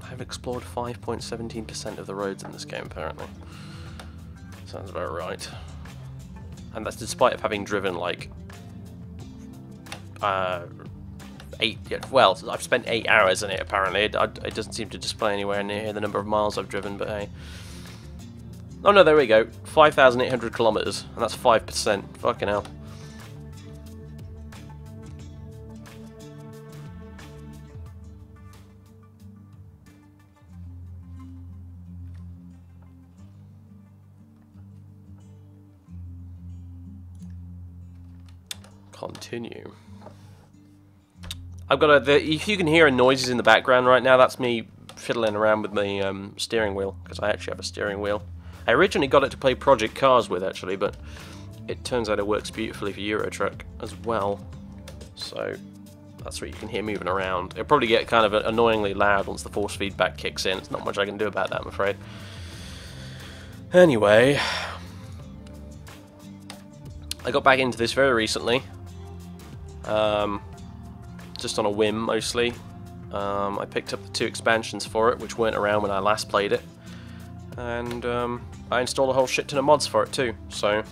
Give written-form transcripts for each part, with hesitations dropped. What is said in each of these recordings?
I've explored 5.17% of the roads in this game, apparently. Sounds about right. And that's despite of having driven, like, 8... Well, I've spent 8 hours in it, apparently. It doesn't seem to display anywhere near the number of miles I've driven, but hey. Oh no, there we go. 5,800 kilometers, and that's 5%. Fucking hell. Continue. I've got if you can hear noises in the background right now, that's me fiddling around with my steering wheel, because I actually have a steering wheel. I originally got it to play Project Cars with, actually, but it turns out it works beautifully for Eurotruck as well. So that's what you can hear moving around. It'll probably get kind of annoyingly loud once the force feedback kicks in. There's not much I can do about that, I'm afraid. Anyway, I got back into this very recently. Just on a whim, mostly. I picked up the 2 expansions for it, which weren't around when I last played it. And I installed a whole shit ton of mods for it too, so...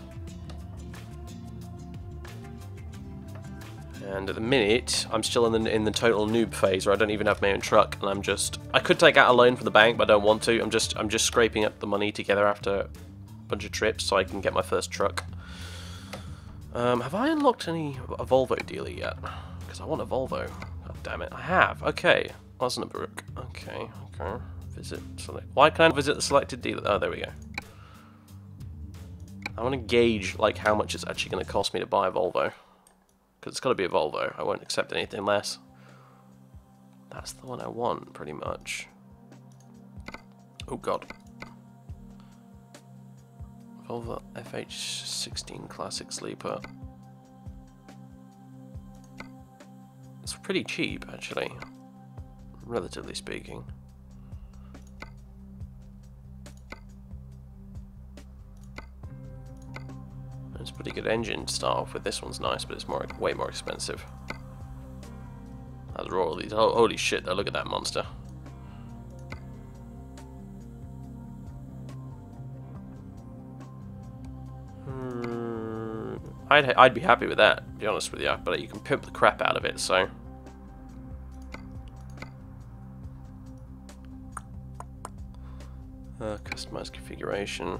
And at the minute, I'm still in the total noob phase, where I don't even have my own truck, and I'm just... I could take out a loan from the bank, but I don't want to. I'm just scraping up the money together after a bunch of trips, so I can get my first truck. Have I unlocked a Volvo dealer yet? Because I want a Volvo. God damn it, I have. Okay, Osnabrück. Okay. Visit select. Why can't I visit the selected dealer? Oh, there we go. I want to gauge like how much it's actually going to cost me to buy a Volvo, because it's got to be a Volvo. I won't accept anything less. That's the one I want, pretty much. Oh god. Volvo FH16 Classic Sleeper. It's pretty cheap, actually, relatively speaking. It's a pretty good engine to start off with. This one's nice, but it's way more expensive. As are all these. Oh, holy shit! Though, look at that monster. I'd be happy with that, to be honest with you, but you can pimp the crap out of it, so... Customize configuration.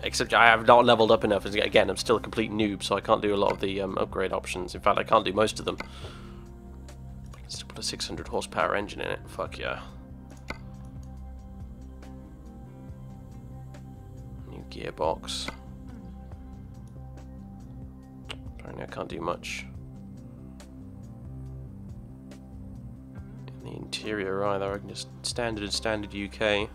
Except I have not leveled up enough. Again, I'm still a complete noob, so I can't do a lot of the upgrade options. In fact, I can't do most of them. I can still put a 600 horsepower engine in it. Fuck yeah. New gearbox. Apparently I can't do much in the interior either. I can just standard UK.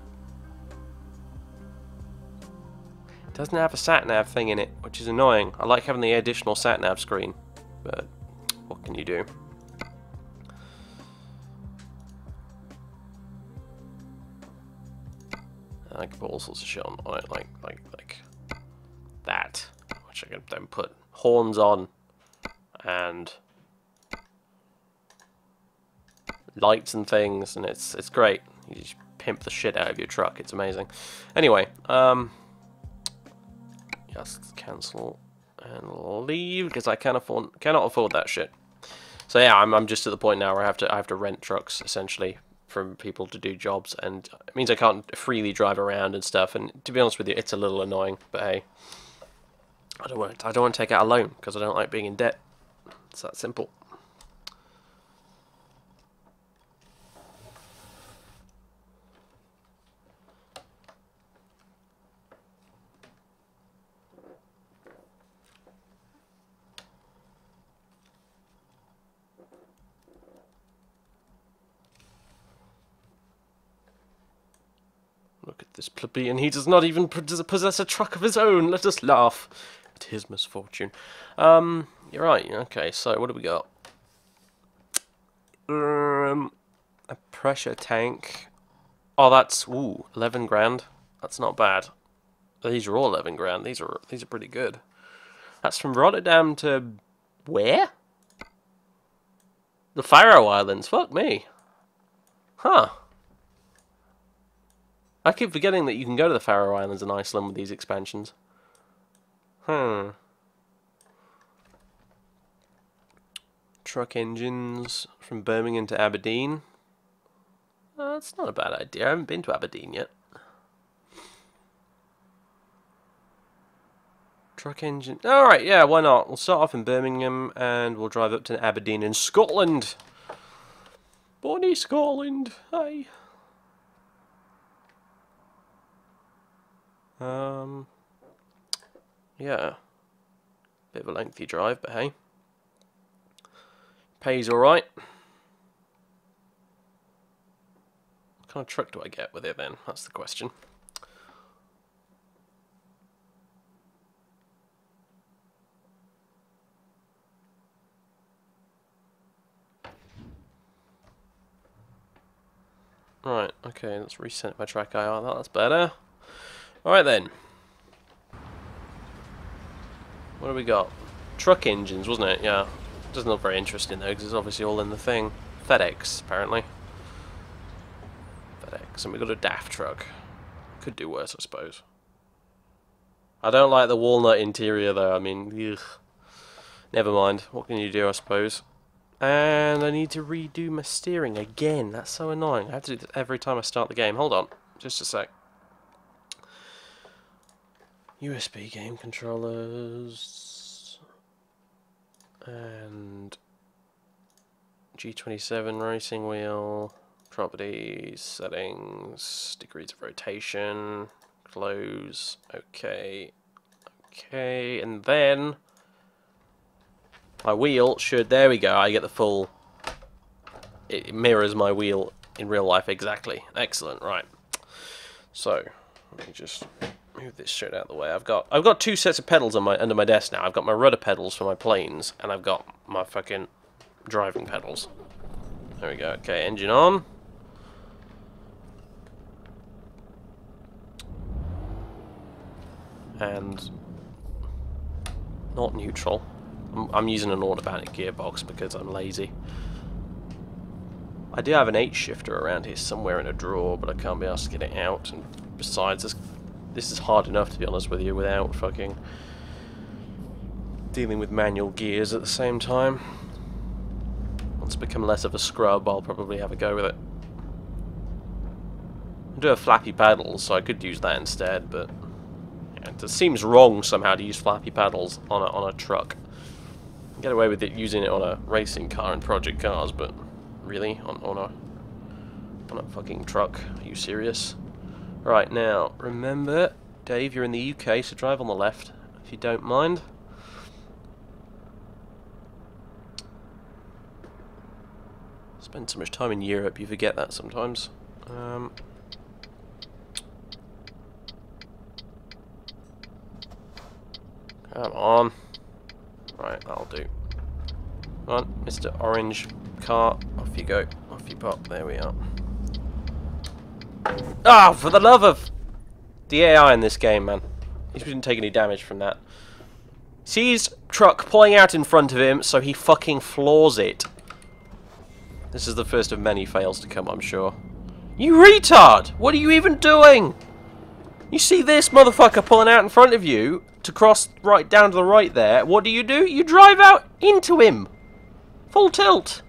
Doesn't have a sat-nav thing in it, which is annoying. I like having the additional sat-nav screen, but what can you do? I can put all sorts of shit on it, like that, which I can then put horns on and lights and things, and it's great. You just pimp the shit out of your truck. It's amazing. Anyway, yes, cancel and leave, because I cannot afford that shit. So yeah, I'm just at the point now where I have to rent trucks essentially from people to do jobs, and it means I can't freely drive around and stuff. And to be honest with you, it's a little annoying. But hey, I don't want to take out a loan because I don't like being in debt. It's that simple. Look at this plebeian, he does not even possess a truck of his own. Let us laugh at his misfortune. You're right, okay, so what do we got? A pressure tank. Oh, that's, ooh, 11 grand. That's not bad. These are all 11 grand. These are pretty good. That's from Rotterdam to where? The Faroe Islands. Fuck me. Huh. I keep forgetting that you can go to the Faroe Islands and Iceland with these expansions. Truck engines from Birmingham to Aberdeen. That's not a bad idea. I haven't been to Aberdeen yet. Truck engine. Alright, yeah, why not? We'll start off in Birmingham and we'll drive up to Aberdeen in Scotland. Bonnie Scotland. Hi. Yeah. Bit of a lengthy drive, but hey. Pays alright. What kind of truck do I get with it then? That's the question. Right, okay, let's reset my track IR. That's better. Alright then. What do we got? Truck engines, wasn't it? Yeah. Doesn't look very interesting though, because it's obviously all in the thing. FedEx, apparently. FedEx, and we got a DAF truck. Could do worse, I suppose. I don't like the walnut interior though, I mean, ugh. Never mind. What can you do, I suppose? And I need to redo my steering again. That's so annoying. I have to do this every time I start the game. Hold on, just a sec. USB game controllers and G27 racing wheel, properties, settings, degrees of rotation, close, okay, and then my wheel should, there we go, I get the full, it mirrors my wheel in real life exactly. Excellent, right. So, let me just move this shit out of the way. I've got two sets of pedals on under my desk now. I've got my rudder pedals for my planes, and I've got my fucking driving pedals. There we go. Okay, engine on. And not neutral. I'm using an automatic gearbox because I'm lazy. I do have an H shifter around here somewhere in a drawer, but I can't be asked to get it out. And besides, this is hard enough, to be honest with you, without fucking dealing with manual gears at the same time. Once I become less of a scrub, I'll probably have a go with it. I do have flappy paddles, so I could use that instead, but yeah, it seems wrong somehow to use flappy paddles on a truck. Get away with it using it on a racing car and project cars, but really, on a fucking truck? Are you serious? Right, now, remember, Dave, you're in the UK, so drive on the left, if you don't mind. Spend so much time in Europe, you forget that sometimes. Come on. Right, that'll do. Come on, Mr. Orange car, off you go. Off you pop, there we are. Ah, oh, for the love of the AI in this game, man. He didn't take any damage from that. Sees truck pulling out in front of him, so he fucking floors it. This is the first of many fails to come, I'm sure. You retard! What are you even doing? You see this motherfucker pulling out in front of you to cross right down to the right there. What do? You drive out into him. Full tilt.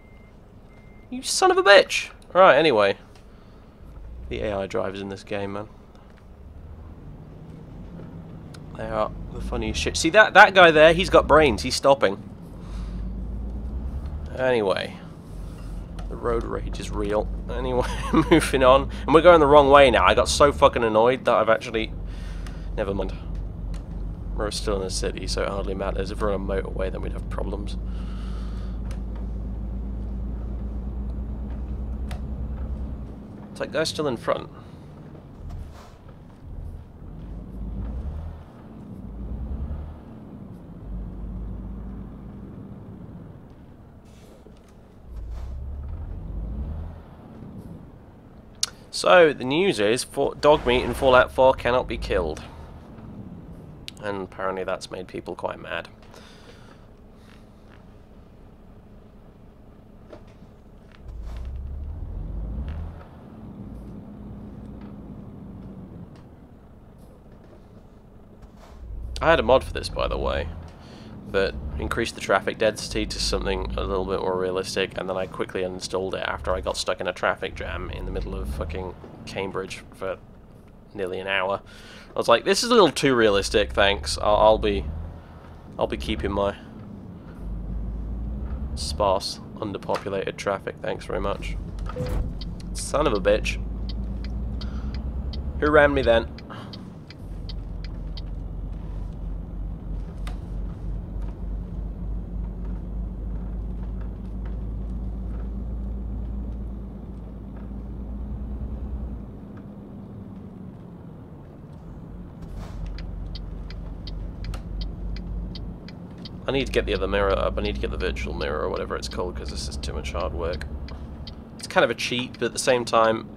You son of a bitch. Right, anyway. The AI drivers in this game, man. They are the funniest shit. See, that guy there, he's got brains. He's stopping. Anyway. The road rage is real. Anyway, moving on. And we're going the wrong way now. I got so fucking annoyed that I've actually... Never mind. We're still in the city, so it hardly matters. If we're on a motorway, then we'd have problems. Is that guy still in front? So, the news is, dog meat in Fallout 4 cannot be killed. And apparently that's made people quite mad. I had a mod for this, by the way, that increased the traffic density to something a little bit more realistic, and then I quickly uninstalled it after I got stuck in a traffic jam in the middle of fucking Cambridge for nearly an hour. I was like, this is a little too realistic, thanks. I'll be keeping my sparse, underpopulated traffic, thanks very much. Son of a bitch. Who rammed me then? I need to get the other mirror up. I need to get the virtual mirror or whatever it's called, because this is too much hard work. It's kind of a cheat, but at the same time,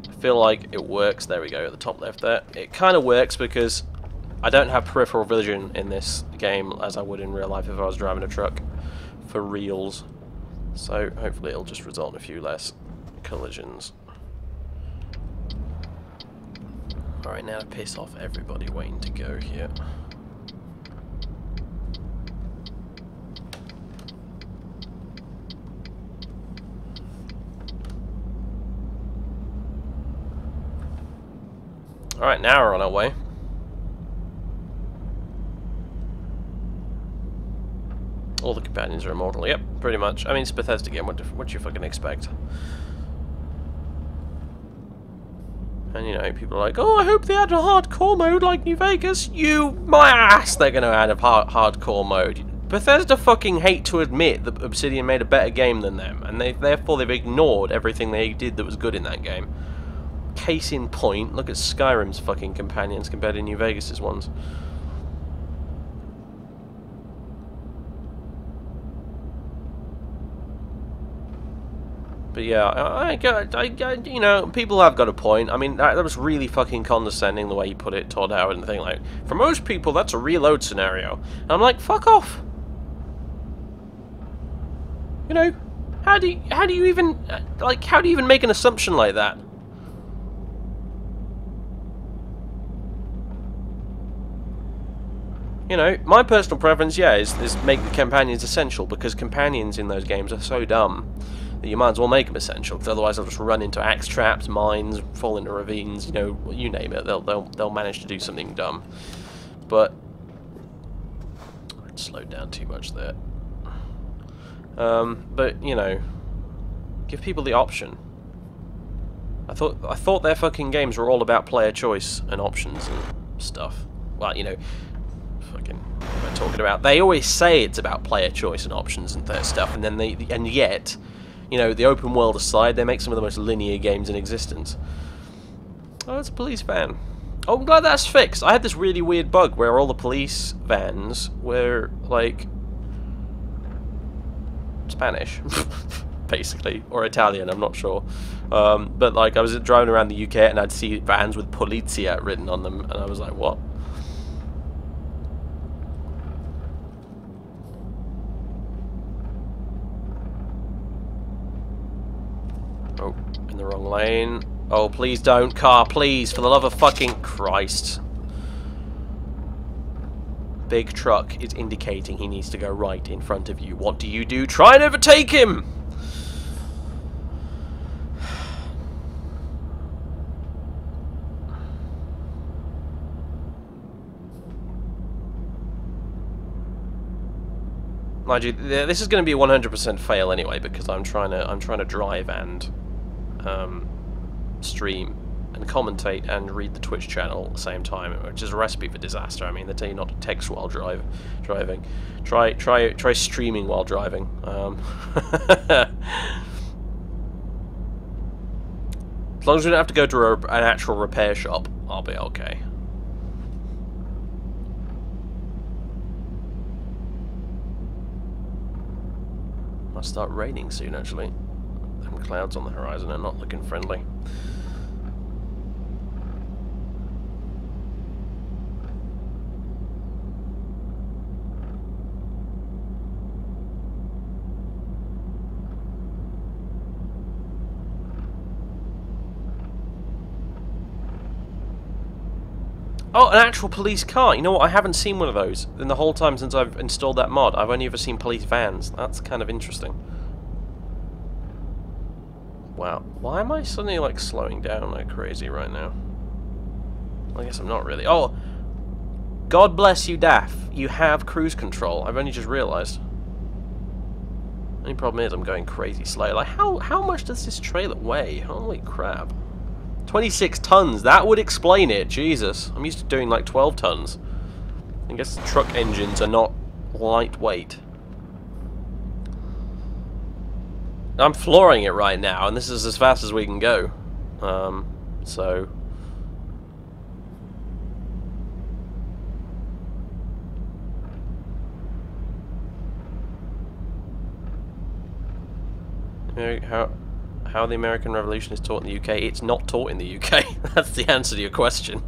I feel like it works. There we go, at the top left there. It kind of works because I don't have peripheral vision in this game as I would in real life if I was driving a truck for reals. So hopefully it'll just result in a few less collisions. Alright, now to piss off everybody waiting to go here. Alright, now we're on our way. All the companions are immortal. Yep, pretty much. I mean, it's a Bethesda game. What do you fucking expect? And, you know, people are like, oh, I hope they had a hardcore mode like New Vegas. My ass! They're going to add a hardcore mode. Bethesda fucking hate to admit that Obsidian made a better game than them, and therefore they've ignored everything they did that was good in that game. Case in point, look at Skyrim's fucking companions compared to New Vegas's ones. But yeah, you know, people have got a point. I mean, that was really fucking condescending the way he put it, Todd Howard, and the thing like, for most people, that's a reload scenario. And I'm like, fuck off. You know, how do you even make an assumption like that? You know, my personal preference, yeah, is make the companions essential, because companions in those games are so dumb that you might as well make them essential, because otherwise they'll just run into axe traps, mines, fall into ravines, you know, you name it, they'll manage to do something dumb. But I slowed down too much there. But you know, give people the option. I thought their fucking games were all about player choice and options and stuff. Well, you know. Fucking what am I talking about? They always say it's about player choice and options and that stuff, and then and yet, you know, the open world aside, they make some of the most linear games in existence. Oh, it's a police van. Oh, I'm glad that's fixed. I had this really weird bug where all the police vans were like Spanish, basically, or Italian. I'm not sure. But like, I was driving around the UK and I'd see vans with Polizia written on them, and I was like, what? Oh, in the wrong lane. Oh, please don't, car, please, for the love of fucking Christ. Big truck is indicating he needs to go right in front of you. What do? Try and overtake him! Mind you, this is going to be a 100% fail anyway, because I'm trying to drive and stream and commentate and read the Twitch channel at the same time, which is a recipe for disaster. I mean, they tell you not to text while driving. Try streaming while driving. As long as we don't have to go to an actual repair shop, I'll be okay. Might start raining soon, actually. Them clouds on the horizon are not looking friendly. Oh, an actual police car. You know what? I haven't seen one of those in the whole time since I've installed that mod. I've only ever seen police vans. That's kind of interesting. Wow. Why am I suddenly, like, slowing down like crazy right now? I guess I'm not really. Oh! God bless you, Daff. You have cruise control. I've only just realised. Only problem is I'm going crazy slow. Like, how much does this trailer weigh? Holy crap. 26 tons. That would explain it. Jesus. I'm used to doing like 12 tons. I guess truck engines are not lightweight. I'm flooring it right now, and this is as fast as we can go. So... How the American Revolution is taught in the UK? It's not taught in the UK. That's the answer to your question.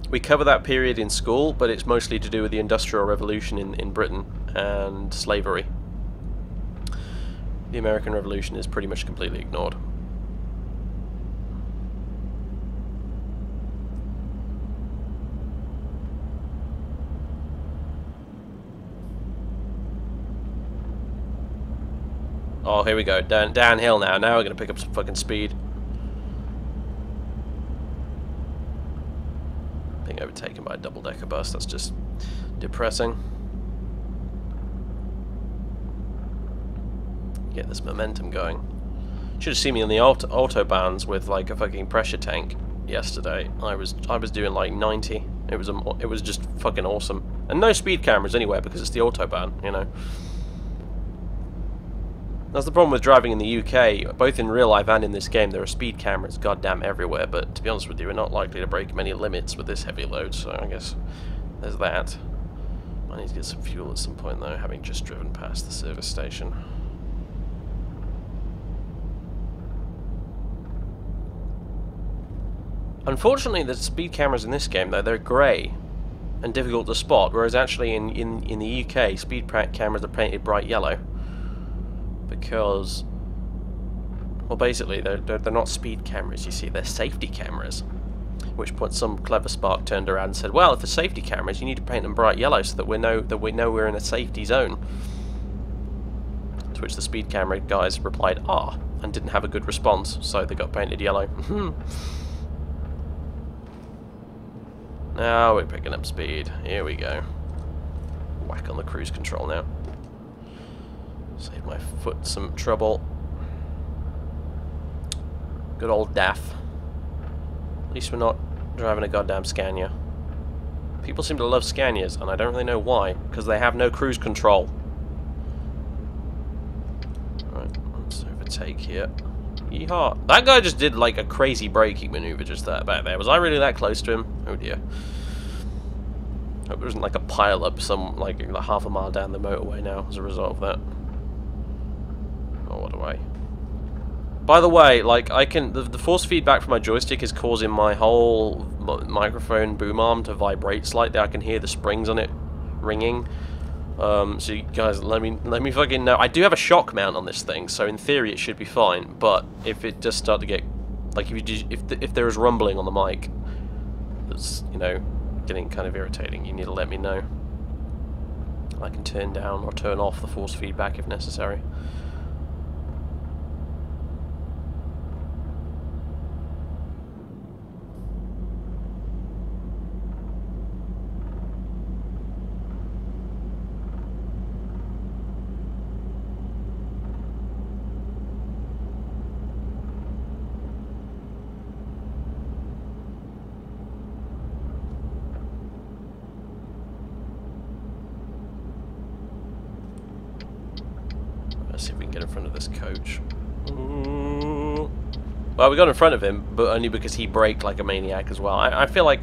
We cover that period in school, but it's mostly to do with the Industrial Revolution in Britain and slavery. The American Revolution is pretty much completely ignored. Oh, here we go. Downhill now. Now we're going to pick up some fucking speed. Being overtaken by a double-decker bus. That's just depressing. Get this momentum going. Should have seen me on the autobahns with like a fucking pressure tank yesterday. I was doing like 90. It was just fucking awesome. And no speed cameras anywhere because it's the autobahn, you know. That's the problem with driving in the UK, both in real life and in this game. There are speed cameras goddamn everywhere, but to be honest with you, we're not likely to break many limits with this heavy load, so I guess there's that. I need to get some fuel at some point though, having just driven past the service station. Unfortunately, the speed cameras in this game, though, they're grey and difficult to spot, whereas actually in the UK, speed cameras are painted bright yellow. Because, well, basically, they're not speed cameras, you see, they're safety cameras. At which point some clever spark turned around and said, well, if they're safety cameras, you need to paint them bright yellow so that we know we're in a safety zone. To which the speed camera guys replied, ah, and didn't have a good response, so they got painted yellow. Now we're picking up speed. Here we go. Whack on the cruise control now. Save my foot some trouble. Good old Daff. At least we're not driving a goddamn Scania. People seem to love Scanias, and I don't really know why, because they have no cruise control. Right, let's overtake here. Yeehaw. That guy just did like a crazy braking maneuver just back there. Was I really that close to him? Oh dear. Hope there isn't like a pile up some like half a mile down the motorway now as a result of that. Oh, what do I? By the way, like the force feedback from my joystick is causing my whole microphone boom arm to vibrate slightly. I can hear the springs on it ringing. So you guys, let me fucking know. I do have a shock mount on this thing, so in theory it should be fine. But if it does start to get, like, if there is rumbling on the mic, that's, you know, getting kind of irritating, you need to let me know. I can turn down or turn off the force feedback if necessary. Let's see if we can get in front of this coach. Well, we got in front of him, but only because he braked like a maniac as well. I feel like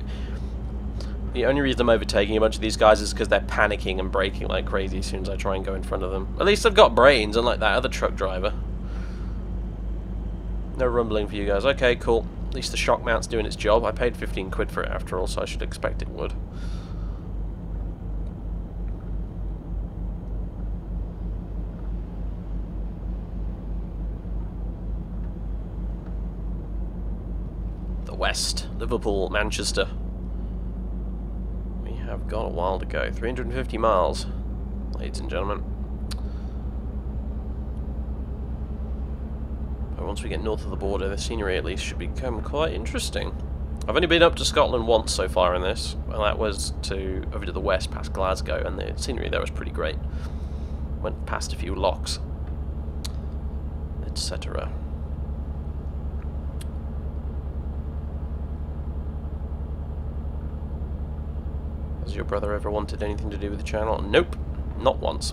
the only reason I'm overtaking a bunch of these guys is because they're panicking and braking like crazy as soon as I try and go in front of them. At least I've got brains, unlike that other truck driver. No rumbling for you guys. Okay, cool. At least the shock mount's doing its job. I paid 15 quid for it after all, so I should expect it would. west. Liverpool, Manchester. We have got a while to go. 350 miles, ladies and gentlemen. But once we get north of the border, the scenery at least should become quite interesting. I've only been up to Scotland once so far in this, and that was over to the west past Glasgow, and the scenery there was pretty great. Went past a few locks, etc. Has your brother ever wanted anything to do with the channel? Nope, not once.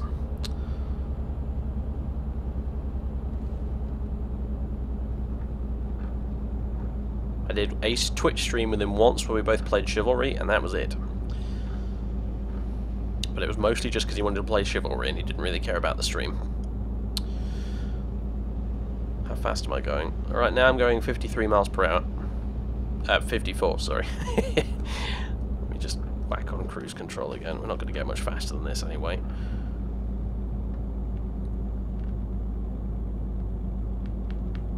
I did a Twitch stream with him once where we both played Chivalry, and that was it. But it was mostly just because he wanted to play Chivalry and he didn't really care about the stream. How fast am I going? Alright, now I'm going 53 miles per hour. 54, sorry. Let me just whack on cruise control again. We're not going to get much faster than this anyway.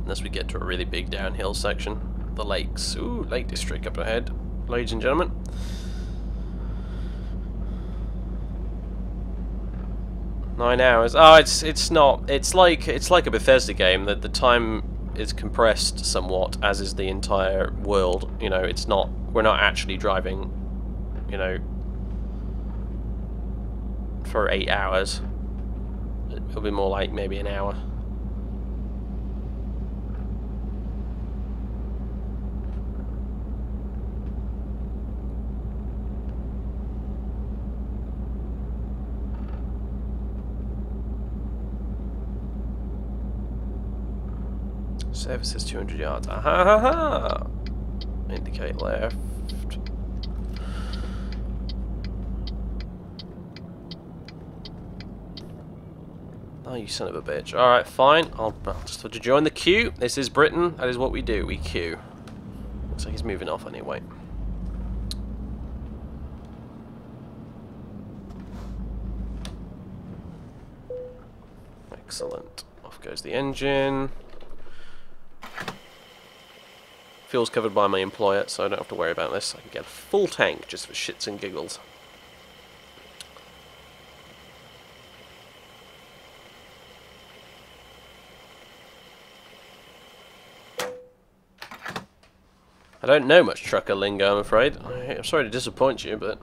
Unless we get to a really big downhill section. The lakes. Ooh, Lake District up ahead, ladies and gentlemen. Nine hours. Oh, it's not. It's like a Bethesda game that the time is compressed somewhat, as is the entire world. You know, it's not. We're not actually driving. You know, for 8 hours. It'll be more like maybe an hour. Service is 200 yards. Aha ha ha! Indicate left. Oh, you son of a bitch. Alright, fine. I'll just have to join the queue. This is Britain. That is what we do. We queue. Looks like he's moving off anyway. Excellent. Off goes the engine. Fuel's covered by my employer, so I don't have to worry about this. I can get a full tank just for shits and giggles. I don't know much trucker lingo, I'm afraid. I'm sorry to disappoint you, but...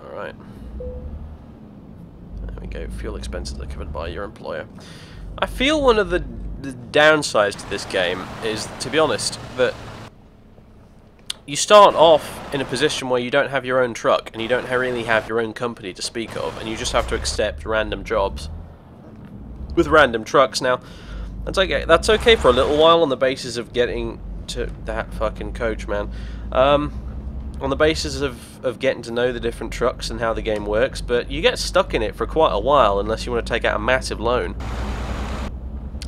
Alright. There we go. Fuel expenses are covered by your employer. I feel one of the downsides to this game is, to be honest, that you start off in a position where you don't have your own truck and you don't really have your own company to speak of, and you just have to accept random jobs with random trucks. Now, that's okay for a little while on the basis of getting to that fucking coach, man. On the basis of getting to know the different trucks and how the game works, but you get stuck in it for quite a while unless you want to take out a massive loan.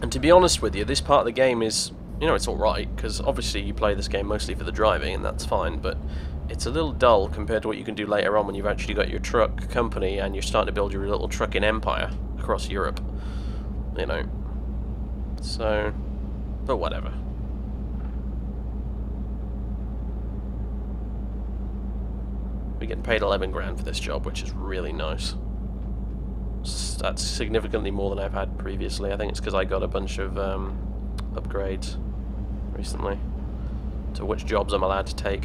And to be honest with you, this part of the game is, you know, it's alright, because obviously you play this game mostly for the driving, and that's fine, but it's a little dull compared to what you can do later on when you've actually got your truck company and you're starting to build your little trucking empire across Europe, you know. So, but whatever. We're getting paid 11 grand for this job, which is really nice. That's significantly more than I've had previously. I think it's because I got a bunch of upgrades recently to which jobs I'm allowed to take.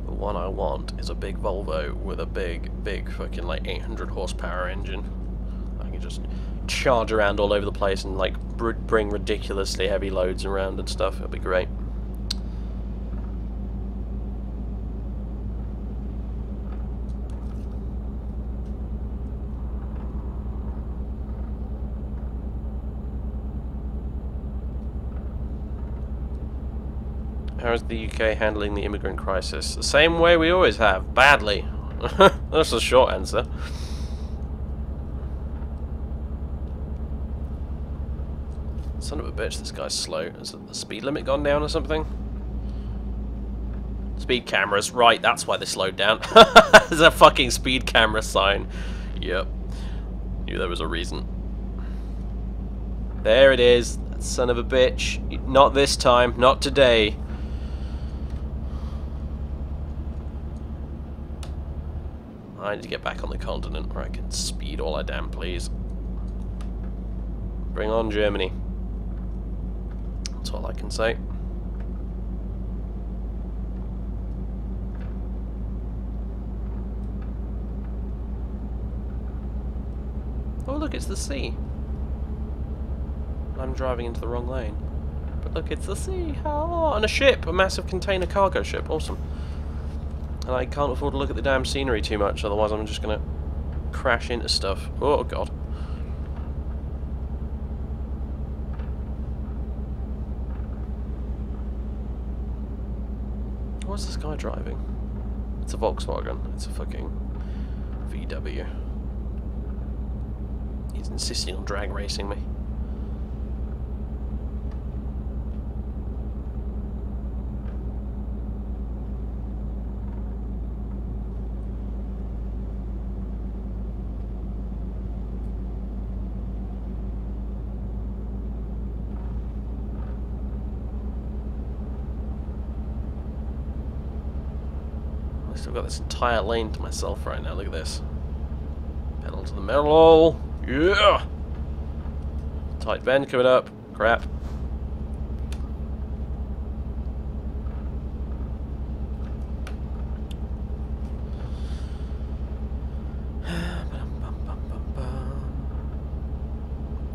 The one I want is a big Volvo with a big fucking like 800 horsepower engine. I can just charge around all over the place and like bring ridiculously heavy loads around and stuff. It'll be great. How is the UK handling the immigrant crisis? The same way we always have. Badly. That's the short answer. Son of a bitch, this guy's slow. Has the speed limit gone down or something? Speed cameras. Right, that's why they slowed down. There's a fucking speed camera sign. Yep. Knew there was a reason. There it is. That son of a bitch. Not this time. Not today. I need to get back on the continent where I can speed all I damn please. Bring on Germany. That's all I can say. Oh look, it's the sea. I'm driving into the wrong lane. But look, it's the sea. Oh, and a ship, a massive container cargo ship. Awesome. And I can't afford to look at the damn scenery too much, otherwise I'm just gonna crash into stuff. Oh god. What's this guy driving? It's a Volkswagen. It's a fucking VW. He's insisting on drag racing me. I've got this entire lane to myself right now. Look at this. Pedal to the metal. Yeah! Tight bend coming up. Crap.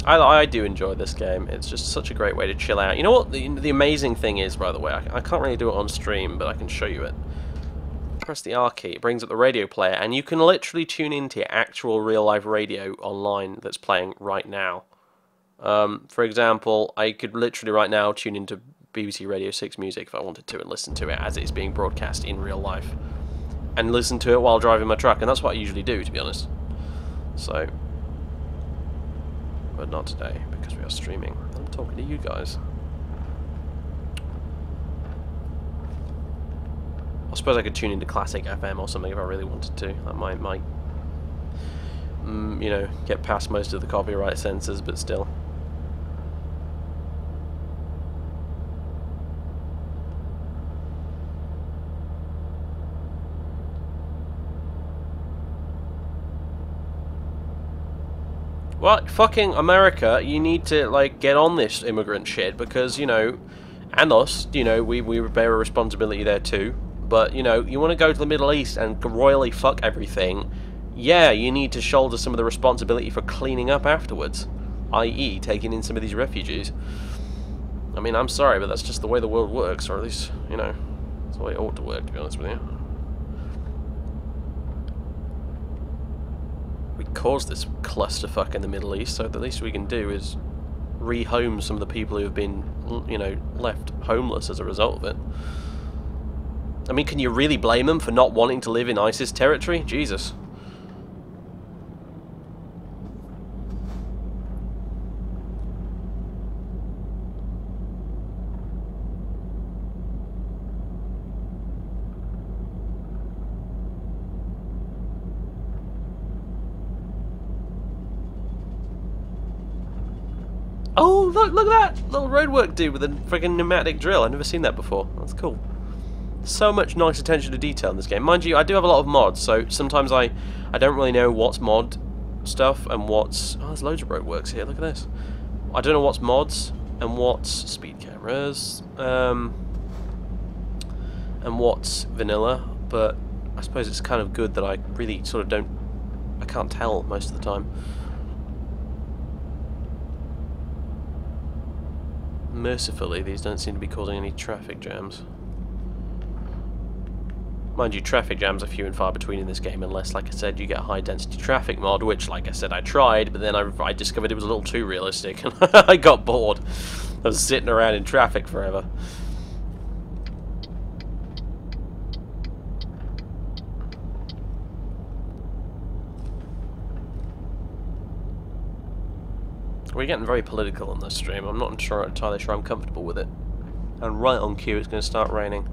I do enjoy this game. It's just such a great way to chill out. You know what the amazing thing is, by the way? I can't really do it on stream, but I can show you it. Press the R key, it brings up the radio player, and you can literally tune into actual real-life radio online that's playing right now. For example, I could literally right now tune into BBC Radio 6 music if I wanted to and listen to it as it's being broadcast in real life. And listen to it while driving my truck, and that's what I usually do, to be honest. So, but not today, because we are streaming. I'm talking to you guys. I suppose I could tune into Classic FM or something if I really wanted to. That might you know, get past most of the copyright censors, but still. What? Fucking America, you need to, like, get on this immigrant shit, because, you know, and us, you know, we bear a responsibility there too. But, you know, you want to go to the Middle East and royally fuck everything, yeah, you need to shoulder some of the responsibility for cleaning up afterwards, i.e. taking in some of these refugees. I mean, I'm sorry, but that's just the way the world works, or at least, you know, that's the way it ought to work, to be honest with you. We caused this clusterfuck in the Middle East, so the least we can do is rehome some of the people who have been, you know, left homeless as a result of it. I mean, can you really blame them for not wanting to live in ISIS territory? Jesus. Oh, look at that! Little roadwork dude with a friggin' pneumatic drill. I've never seen that before. That's cool. So much nice attention to detail in this game. Mind you, I do have a lot of mods, so sometimes I don't really know what's mod stuff and what's... Oh, there's loads of roadworks here, look at this. I don't know what's mods and what's speed cameras, and what's vanilla, but I suppose it's kind of good that I really sort of I can't tell most of the time. Mercifully, these don't seem to be causing any traffic jams. Mind you, traffic jams are few and far between in this game, unless, like I said, you get a high-density traffic mod, which, like I said, I tried, but then I discovered it was a little too realistic, and I got bored. I was sitting around in traffic forever. We're getting very political on this stream. I'm not entirely sure I'm comfortable with it. And right on cue, it's going to start raining.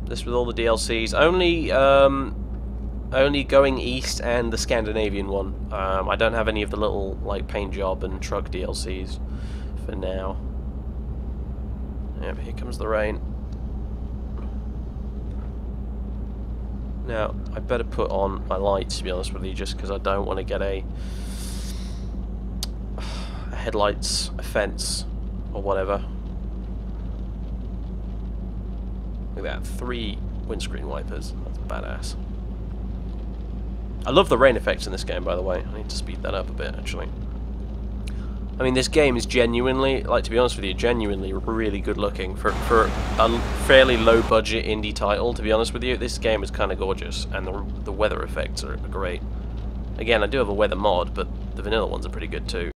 This with all the DLCs. Only Going East and the Scandinavian one. I don't have any of the little like paint job and truck DLCs for now. Yeah, but here comes the rain. Now, I better put on my lights, to be honest with you, just because I don't want to get a headlights offense or whatever. Look at that, 3 windscreen wipers. That's badass. I love the rain effects in this game, by the way. I need to speed that up a bit, actually. I mean, this game is genuinely, like, to be honest with you, genuinely really good looking. For a fairly low-budget indie title, to be honest with you, this game is kind of gorgeous, and the weather effects are great. Again, I do have a weather mod, but the vanilla ones are pretty good too.